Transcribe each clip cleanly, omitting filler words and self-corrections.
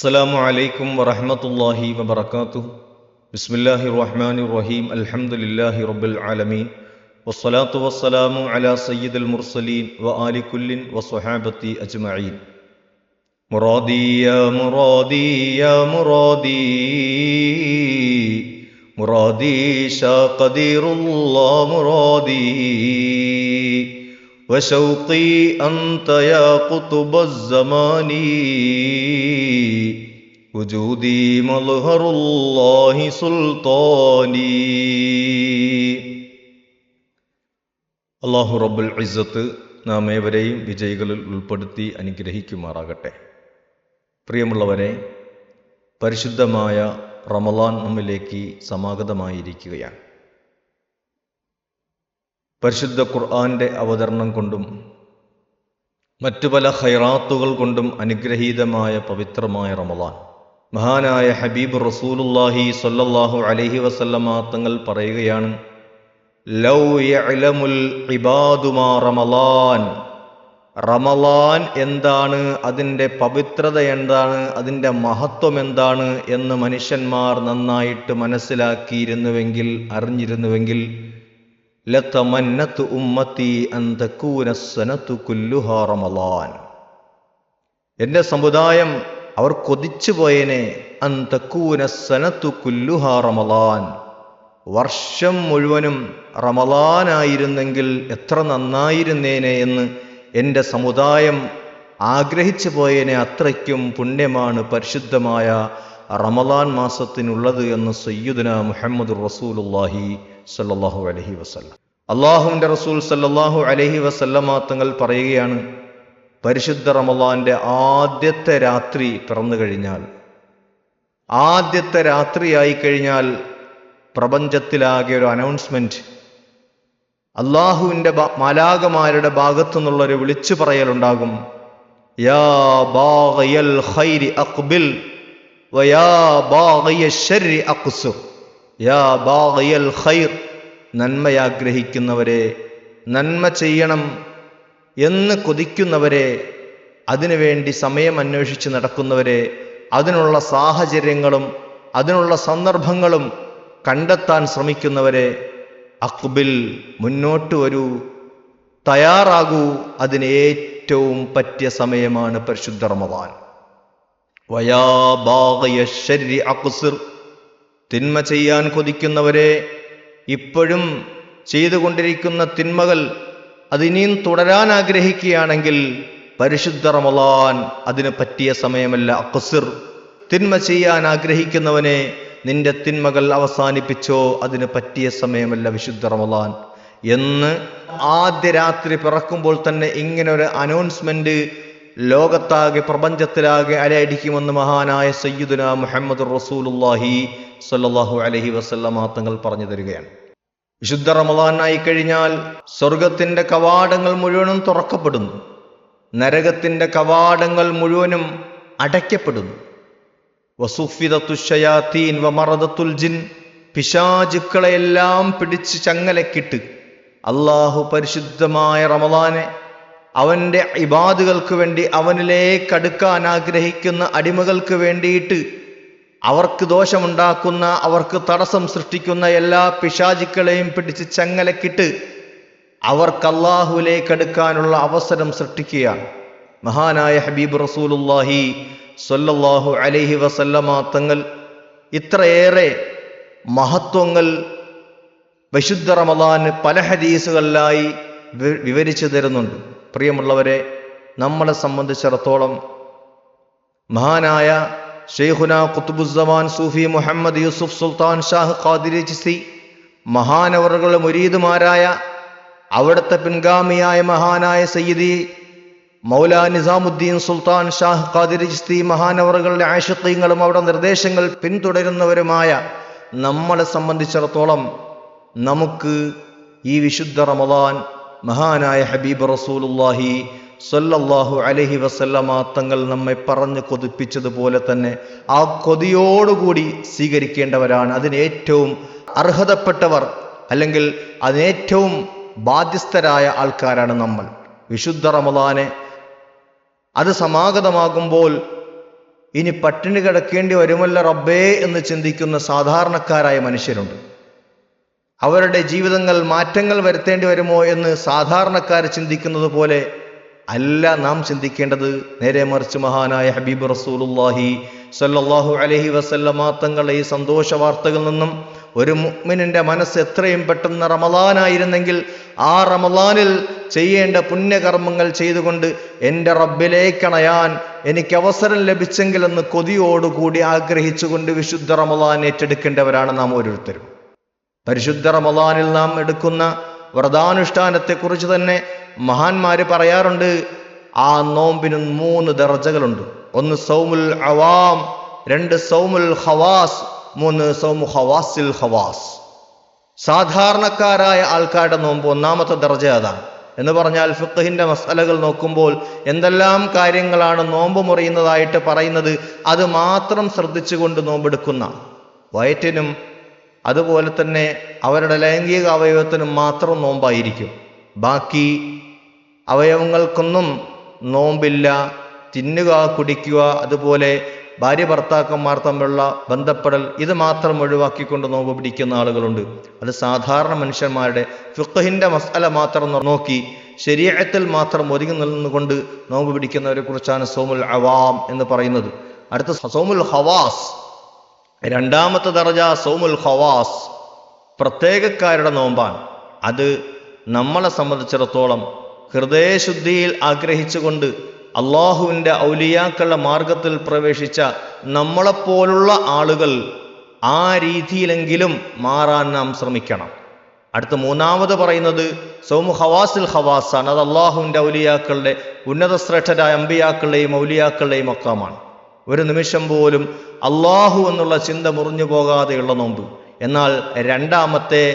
അസ്സലാമു അലൈക്കും വറഹ്മത്തുള്ളാഹി വബറകാതുഹു. ബിസ്മില്ലാഹിർ റഹ്മാനിർ റഹീം. അൽഹംദുലില്ലാഹി റബ്ബിൽ ആലമീൻ. വസ്സലാത്തു വസ്സലാമു അലാ സയ്യിദിൽ മുർസലീൻ വആലി കുല്ലിൻ വസ്വഹാബത്തി അജ്മഈൻ. മുറാദി യാ മുറാദി യാ മുറാദി മുറാദി ഷാ ഖദീറുല്ലാഹ് മുറാദി വശൗഖി അൻത യാ ഖുതുബസ് സമാനി വജൂദി മൽഹറുല്ലാഹി സുൽത്താനി. അല്ലാഹു റബ്ബുൽ ഇസ്സത്ത് നാം ഏവരെയും വിജയികളിൽ ഉൾപ്പെടുത്തി അനുഗ്രഹിക്കുമാറാകട്ടെ. പ്രിയമുള്ളവരെ, പരിശുദ്ധമായ റമളാൻ നമ്മിലേക്ക് സമാഗതമായിരിക്കുകയാണ്. പരിശുദ്ധ ഖുർആന്റെ അവതരണം കൊണ്ടും മറ്റു പല ഖൈറാത്തുകൾ കൊണ്ടും അനുഗ്രഹീതമായ പവിത്രമായ റമളാൻ. മഹാനായ ഹബീബ് റസൂലുള്ളാഹി സ്വല്ലല്ലാഹു അലൈഹി വസല്ലമ തങ്ങൾ പറയുകയാണ്, ലൗ യഅലമുൽ ഇബാദു മാ റമളാൻ. റമളാൻ എന്താണ്, അതിൻ്റെ പവിത്രത എന്താണ്, അതിൻ്റെ മഹത്വം എന്താണ് എന്ന് മനുഷ്യന്മാർ നന്നായിട്ട് മനസ്സിലാക്കിയിരുന്നുവെങ്കിൽ, അറിഞ്ഞിരുന്നുവെങ്കിൽ, ലതമന്നതു ഉമ്മത്തി അൻ തകൂന സനതു കുല്ലുഹാ റമളാൻ. എൻ്റെ സമുദായം അവർ കൊതിച്ചു പോയേനെ, അൻ തകൂന സനതു കുല്ലുഹാ റമളാൻ. വർഷം മുഴുവനും റമളാനായിരുന്നെങ്കിൽ എത്ര നന്നായിരുന്നേനെ എന്ന് എൻ്റെ സമുദായം ആഗ്രഹിച്ചു പോയേനെ. അത്രയ്ക്കും പുണ്യമാണ് പരിശുദ്ധമായ റമളാൻ മാസത്തിനുള്ളത് എന്ന് സയ്യിദുനാ മുഹമ്മദുർ റസൂലുള്ളാഹി സല്ലല്ലാഹു അലൈഹി വസല്ലം. അല്ലാഹുവിൻ്റെ റസൂൽ സല്ലല്ലാഹു അലൈഹി വസല്ലമ തങ്ങൾ പറയുകയാണ്, പരിശുദ്ധ റമളാന്റെ ആദ്യത്തെ രാത്രി പിറന്നു കഴിഞ്ഞാൽ, ആദ്യത്തെ രാത്രിയായി കഴിഞ്ഞാൽ പ്രപഞ്ചത്തിലാകെ ഒരു അനൗൺസ്മെന്റ്, അള്ളാഹുവിൻ്റെ മാലാകമാരുടെ ഭാഗത്തു നിന്നുള്ളൊരു വിളിച്ചു പറയലുണ്ടാകും. യാ ബാഗിയൽ ഖൈരി അഖ്ബിൽ വയാ ബാഗിയ ശർരി അഖ്സുർ. യാ ബാഗിയൽ ഖൈർ, നന്മയാഗ്രഹിക്കുന്നവരെ, നന്മ ചെയ്യണം എന്ന് കൊതിക്കുന്നവരെ, അതിനുവേണ്ടി സമയം അന്വേഷിച്ച് നടക്കുന്നവരെ, അതിനുള്ള സാഹചര്യങ്ങളും അതിനുള്ള സന്ദർഭങ്ങളും കണ്ടെത്താൻ ശ്രമിക്കുന്നവരെ, അഖ്ബിൽ, മുന്നോട്ട് വരൂ, തയ്യാറാകൂ. അതിന് ഏറ്റവും പറ്റിയ സമയമാണ് പരിശുദ്ധ റമളാൻ. വയാ ബാഗിയ ശർരി അഖ്സുർ, തിന്മ ചെയ്യാൻ കൊതിക്കുന്നവരെ, ഇപ്പോഴും ചെയ്തുകൊണ്ടിരിക്കുന്ന തിന്മകൾ അതിനിയും തുടരാൻ ആഗ്രഹിക്കുകയാണെങ്കിൽ പരിശുദ്ധ റമളാൻ അതിന് പറ്റിയ സമയമല്ല. അഖ്സുർ, തിന്മ ചെയ്യാൻ ആഗ്രഹിക്കുന്നവനെ, നിന്റെ തിന്മകൾ അവസാനിപ്പിച്ചോ, അതിന് പറ്റിയ സമയമല്ല വിശുദ്ധ റമളാൻ എന്ന് ആദ്യ രാത്രി പിറക്കുമ്പോൾ തന്നെ ഇങ്ങനെ ഒരു അനൗൺസ്മെന്റ് ലോകത്താകെ, പ്രപഞ്ചത്തിലാകെ അലയടിക്കുമെന്ന് മഹാനായ സയ്യിദുനാ മുഹമ്മദുർ റസൂലുള്ളാഹി സ്വല്ലല്ലാഹു അലൈഹി വസല്ലമ തങ്ങൾ പറഞ്ഞു തരികയാണ്. വിശുദ്ധ റമളാനായി കഴിഞ്ഞാൽ സ്വർഗത്തിന്റെ കവാടങ്ങൾ മുഴുവനും തുറക്കപ്പെടുന്നു, നരകത്തിന്റെ കവാടങ്ങൾ മുഴുവനും അടയ്ക്കപ്പെടുന്നു. വസുഫിദത്തു ശയാതീൻ വമറദത്തുൽ ജിൻ, പിശാചുക്കളെല്ലാം പിടിച്ച് ചങ്ങലക്കിട്ട് അള്ളാഹു പരിശുദ്ധമായ റമളാനെ അവൻ്റെ ഇബാദുകൾക്ക് വേണ്ടി, അവനിലേക്ക് അടുക്കാൻ ആഗ്രഹിക്കുന്ന അടിമകൾക്ക് വേണ്ടിയിട്ട്, അവർക്ക് ദോഷമുണ്ടാക്കുന്ന, അവർക്ക് തടസ്സം സൃഷ്ടിക്കുന്ന എല്ലാ പിശാചുക്കളെയും പിടിച്ച് ചങ്ങലക്കിട്ട് അവർക്ക് അള്ളാഹുവിലേക്ക് അടുക്കാനുള്ള അവസരം സൃഷ്ടിക്കുകയാണ്. മഹാനായ ഹബീബ് റസൂലുള്ളാഹി സ്വല്ലല്ലാഹു അലൈഹി വസല്ലമ തങ്ങൾ ഇത്രയേറെ മഹത്വങ്ങൾ വിശുദ്ധ റമളാന് പല ഹദീസുകളിലായി വിവരിച്ചു തരുന്നുണ്ട്. പ്രിയമുള്ളവരെ, നമ്മളെ സംബന്ധിച്ചിടത്തോളം മഹാനായ ശൈഖുന ഖുത്ബുസ്സമാൻ സൂഫി മുഹമ്മദ് യൂസുഫ് സുൽത്താൻ ഷാഹ് ഖാദിരി ചിസ്തി, മഹാനവറുകളുടെ മുരീദുമാരായ അവിടുത്തെ പിൻഗാമിയായ മഹാനായ സയ്യിദി മൗലാ നിസാമുദ്ദീൻ സുൽത്താൻ ഷാഹ് ഖാദിരി ചിസ്തി, മഹാനവറുകളുടെ ആശിഖീങ്ങളും അവിടെ നിർദ്ദേശങ്ങൾ പിന്തുടരുന്നവരുമായ നമ്മളെ സംബന്ധിച്ചിടത്തോളം നമുക്ക് ഈ വിശുദ്ധ റമളാൻ മഹാനായ ഹബീബ് റസൂലുള്ളാഹി സ്വല്ലല്ലാഹു അലൈഹി വസല്ലമ തങ്ങൾ നമ്മെ പറഞ്ഞു കൊതിപ്പിച്ചതുപോലെ തന്നെ ആ കൊതിയോടുകൂടി സ്വീകരിക്കേണ്ടവരാണ്. അതിന് ഏറ്റവും അർഹതപ്പെട്ടവർ, അല്ലെങ്കിൽ അതിനേറ്റവും ബാധ്യസ്ഥരായ ആൾക്കാരാണ് നമ്മൾ. വിശുദ്ധ റമളാനെ അത് സമാഗതമാകുമ്പോൾ ഇനി പട്ടിണി കിടക്കേണ്ടി വരുമല്ല റബ്ബേ എന്ന് ചിന്തിക്കുന്ന സാധാരണക്കാരായ മനുഷ്യരുണ്ട്. അവരുടെ ജീവിതങ്ങൾ മാറ്റങ്ങൾ വരുത്തേണ്ടി വരുമോ എന്ന് സാധാരണക്കാർ ചിന്തിക്കുന്നത് പോലെ അല്ല നാം ചിന്തിക്കേണ്ടത്. നേരെ മറിച്ച് മഹാനായ ഹബീബ് റസൂലുള്ളാഹി സ്വല്ലല്ലാഹു അലൈഹി വസല്ലമ തങ്ങളുടെ ഈ സന്തോഷ വാർത്തകളിൽ നിന്നും ഒരു മുഅ്മിനിന്റെ മനസ്സ് എത്രയും പെട്ടെന്ന് റമളാനായിരുന്നെങ്കിൽ ആ റമളാനിൽ ചെയ്യേണ്ട പുണ്യകർമ്മങ്ങൾ ചെയ്തുകൊണ്ട് എൻ്റെ റബ്ബിലേക്കണയാൻ എനിക്ക് അവസരം ലഭിച്ചെങ്കിലെന്ന് കൊതിയോടുകൂടി ആഗ്രഹിച്ചുകൊണ്ട് വിശുദ്ധ റമളാൻ ഏറ്റെടുക്കേണ്ടവരാണ് നാം ഓരോരുത്തരും. പരിശുദ്ധ റമളാനിൽ നാം എടുക്കുന്ന വ്രതാനുഷ്ഠാനത്തെക്കുറിച്ച് തന്നെ മഹാന്മാര് പറയാറുണ്ട്. ആ നോമ്പിന് 3 ദർജകളുണ്ട്. 1 സൗമുൽ അവാം, 2 സൗമുൽ ഖവാസ്, 3 സൗമു ഖവാസിൽ ഖവാസ്. സാധാരണക്കാരായ ആൾക്കാരുടെ നോമ്പ് 1ാമത്തെ ദർജ അതാണ്. എന്ന് പറഞ്ഞാൽ ഫിഖ്ഹിന്റെ മസ്അലകൾ നോക്കുമ്പോൾ എന്തെല്ലാം കാര്യങ്ങളാണ് നോമ്പ് മുറിയുന്നതായിട്ട് പറയുന്നത്, അത് മാത്രം ശ്രദ്ധിച്ചുകൊണ്ട് നോമ്പെടുക്കുന്ന വയറ്റിനും അതുപോലെ തന്നെ അവരുടെ ലൈംഗിക അവയവത്തിനും മാത്രം നോമ്പായിരിക്കും. ബാക്കി അവയവങ്ങൾക്കൊന്നും നോമ്പില്ല. തിന്നുക, കുടിക്കുക, അതുപോലെ ഭാര്യ ഭർത്താക്കന്മാർ തമ്മിലുള്ള ബന്ധപ്പെടൽ, ഇത് മാത്രം ഒഴിവാക്കിക്കൊണ്ട് നോമ്പ് പിടിക്കുന്ന ആളുകളുണ്ട്. അത് സാധാരണ മനുഷ്യന്മാരുടെ ഫിഖ്ഹിന്റെ മസ്അല മാത്രം നോക്കി ശരീഅത്തിൽ മാത്രം ഒതുങ്ങി നിന്നുകൊണ്ട് നോമ്പ് പിടിക്കുന്നവരെ കുറിച്ചാണ് സൗമുൽ അവാം എന്ന് പറയുന്നത്. അടുത്ത സൗമുൽ ഖവാസ്, 2ാമത്തെ ദർജ സൗമുൽ ഖവാസ്, പ്രത്യേകക്കാരുടെ നോമ്പാണ്. അത് നമ്മളെ സംബന്ധിച്ചിടത്തോളം ഹൃദയശുദ്ധിയിൽ ആഗ്രഹിച്ചുകൊണ്ട് അള്ളാഹുവിൻ്റെ ഔലിയാക്കളുടെ മാർഗത്തിൽ പ്രവേശിച്ച നമ്മളെപ്പോലുള്ള ആളുകൾ ആ രീതിയിലെങ്കിലും മാറാൻ നാം ശ്രമിക്കണം. അടുത്ത 3ാമത് പറയുന്നത് സൗമു ഖവാസിൽ ഖവാസാണ്. അത് അള്ളാഹുവിൻ്റെ ഔലിയാക്കളുടെ ഉന്നത ശ്രേഷ്ഠരായ അമ്പിയാക്കളുടെയും ഔലിയാക്കളുടെയും മക്കാമാണ്. ഒരു നിമിഷം പോലും അള്ളാഹു എന്നുള്ള ചിന്ത മുറിഞ്ഞു പോകാതെയുള്ള നോമ്പ്. എന്നാൽ 2ാമത്തെ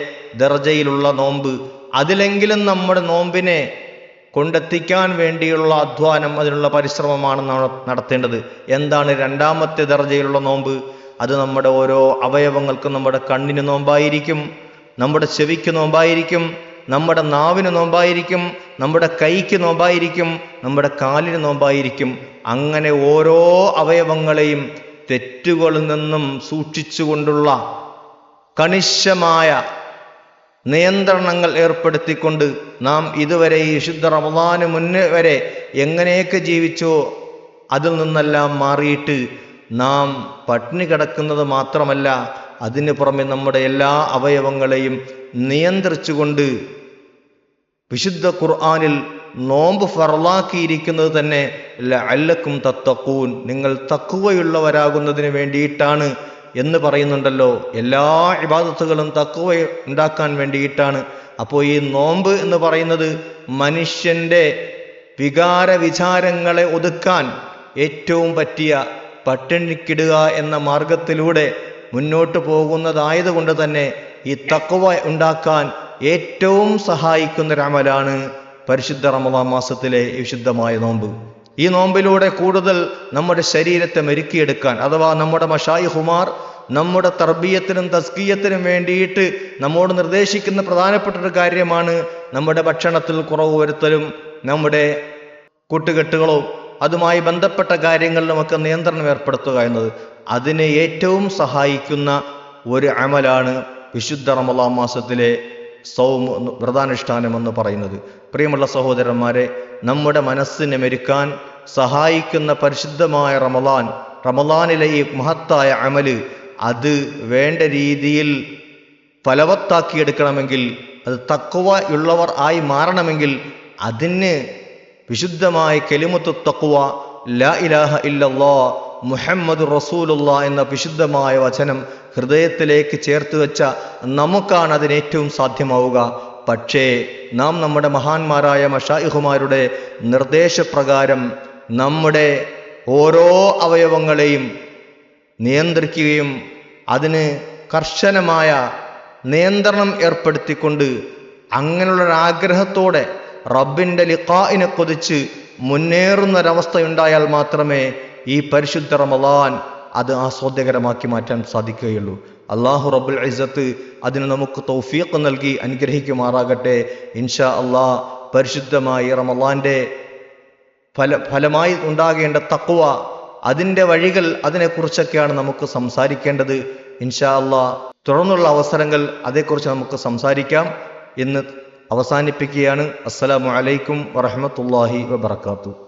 ദർജയിലുള്ള നോമ്പ്, അതിലെങ്കിലും നമ്മുടെ നോമ്പിനെ കൊണ്ടെത്തിക്കാൻ വേണ്ടിയുള്ള അധ്വാനം, അതിനുള്ള പരിശ്രമമാണ് നാം നടത്തേണ്ടത്. എന്താണ് 2ാമത്തെ ദർജയിലുള്ള നോമ്പ്? അത് നമ്മുടെ ഓരോ അവയവങ്ങൾക്കും, നമ്മുടെ കണ്ണിന് നോമ്പായിരിക്കും, നമ്മുടെ ചെവിക്ക് നോമ്പായിരിക്കും, നമ്മുടെ നാവിന് നോമ്പായിരിക്കും, നമ്മുടെ കൈക്ക് നോമ്പായിരിക്കും, നമ്മുടെ കാലിന് നോമ്പായിരിക്കും. അങ്ങനെ ഓരോ അവയവങ്ങളെയും തെറ്റുകളിൽ നിന്നും സൂക്ഷിച്ചുകൊണ്ടുള്ള കണിശമായ നിയന്ത്രണങ്ങൾ ഏർപ്പെടുത്തിക്കൊണ്ട് നാം ഇതുവരെ ഈ വിശുദ്ധ റമളാന് മുന്നേ വരെ എങ്ങനെയൊക്കെ ജീവിച്ചോ അതിൽ നിന്നെല്ലാം മാറിയിട്ട് നാം പട്ടിണി കിടക്കുന്നത് മാത്രമല്ല, അതിന് പുറമെ നമ്മുടെ എല്ലാ അവയവങ്ങളെയും നിയന്ത്രിച്ചുകൊണ്ട് വിശുദ്ധ ഖുർആനിൽ നോമ്പ് ഫർളാക്കിയിരിക്കുന്നത് തന്നെ ലഅല്ലക്കും തത്തഖൂൻ, നിങ്ങൾ തഖ്വയുള്ളവരാകുന്നതിന് വേണ്ടിയിട്ടാണ് എന്ന് പറയുന്നുണ്ടല്ലോ. എല്ലാ ഇബാദത്തുകളും തഖ്വ ഉണ്ടാക്കാൻ വേണ്ടിയിട്ടാണ്. അപ്പോൾ ഈ നോമ്പ് എന്ന് പറയുന്നത് മനുഷ്യൻ്റെ വികാര വിചാരങ്ങളെ ഒതുക്കാൻ ഏറ്റവും പറ്റിയ പട്ടിണിക്കിടുക എന്ന മാർഗത്തിലൂടെ മുന്നോട്ട് പോകുന്നതായതുകൊണ്ട് തന്നെ ഈ തഖ്വ ഉണ്ടാക്കാൻ ഏറ്റവും സഹായിക്കുന്നൊരമലാണ് പരിശുദ്ധ റമളാൻ മാസത്തിലെ വിശുദ്ധമായ നോമ്പ്. ഈ നോമ്പിലൂടെ കൂടുതൽ നമ്മുടെ ശരീരത്തെ മെരുക്കിയെടുക്കാൻ, അഥവാ നമ്മുടെ മശായിഖുമാർ നമ്മുടെ തർബീയത്തിനും തസ്കിയത്തിനും വേണ്ടിയിട്ട് നമ്മോട് നിർദ്ദേശിക്കുന്ന പ്രധാനപ്പെട്ട ഒരു കാര്യമാണ് നമ്മുടെ ഭക്ഷണത്തിൽ കുറവ് വരുത്തലും നമ്മുടെ കൂട്ടുകെട്ടുകളോ അതുമായി ബന്ധപ്പെട്ട കാര്യങ്ങളിലുമൊക്കെ നിയന്ത്രണം ഏർപ്പെടുത്തുക എന്നത്. അതിന് ഏറ്റവും സഹായിക്കുന്ന ഒരു അമലാണ് വിശുദ്ധ റമളാൻ മാസത്തിലെ സൗം, വ്രതാനുഷ്ഠാനം എന്ന് പറയുന്നത്. പ്രിയമുള്ള സഹോദരന്മാരെ, നമ്മുടെ മനസ്സിനെ മെരുക്കാൻ സഹായിക്കുന്ന പരിശുദ്ധമായ റമളാനിലെ ഈ മഹത്തായ അമല്, അത് വേണ്ട രീതിയിൽ ഫലവത്താക്കിയെടുക്കണമെങ്കിൽ, അത് തഖ്വ ഉള്ളവർ ആയി മാറണമെങ്കിൽ അതിന് വിശുദ്ധമായ കലിമത്തു തഖ്വ, ലാ ഇലാഹ ഇല്ലല്ലാഹ് മുഹമ്മദ് റസൂലുള്ളാഹ് എന്ന വിശുദ്ധമായ വചനം ഹൃദയത്തിലേക്ക് ചേർത്ത് വെച്ച നമുക്കാണ് അതിന് ഏറ്റവും സാധ്യമാവുക. പക്ഷേ നാം നമ്മുടെ മഹാന്മാരായ മശായിഖുമാരുടെ നിർദ്ദേശപ്രകാരം നമ്മുടെ ഓരോ അവയവങ്ങളെയും നിയന്ത്രിക്കുകയും അതിന് കർശനമായ നിയന്ത്രണം ഏർപ്പെടുത്തിക്കൊണ്ട് അങ്ങനെയുള്ളൊരാഗ്രഹത്തോടെ റബ്ബിൻ്റെ ലിഖാഇനെ കൊതിച്ച് മുന്നേറുന്നൊരവസ്ഥയുണ്ടായാൽ മാത്രമേ ഈ പരിശുദ്ധ റമളാൻ അത് ആസ്വാദ്യകരമാക്കി മാറ്റാൻ സാധിക്കുകയുള്ളൂ. അല്ലാഹു റബ്ബുൽ ഇസ്സത്ത് അതിന് നമുക്ക് തൗഫീഖ് നൽകി അനുഗ്രഹിക്കുമാറാകട്ടെ. ഇൻഷാ അല്ലാഹ് പരിശുദ്ധമായ റമളാന്റെ ഫലമായി ഉണ്ടാകേണ്ട തഖ്വ അതിൻ്റെ വഴികൾ, അതിനെക്കുറിച്ചൊക്കെയാണ് നമുക്ക് സംസാരിക്കേണ്ടത്. ഇൻഷാ അല്ലാഹ് തുടർന്നുള്ള അവസരങ്ങൾ അതേക്കുറിച്ച് നമുക്ക് സംസാരിക്കാം എന്ന് അവസാനിപ്പിക്കുകയാണ്. അസ്സലാമു അലൈക്കും വറഹ്മത്തുള്ളാഹി വബറകാതുഹു.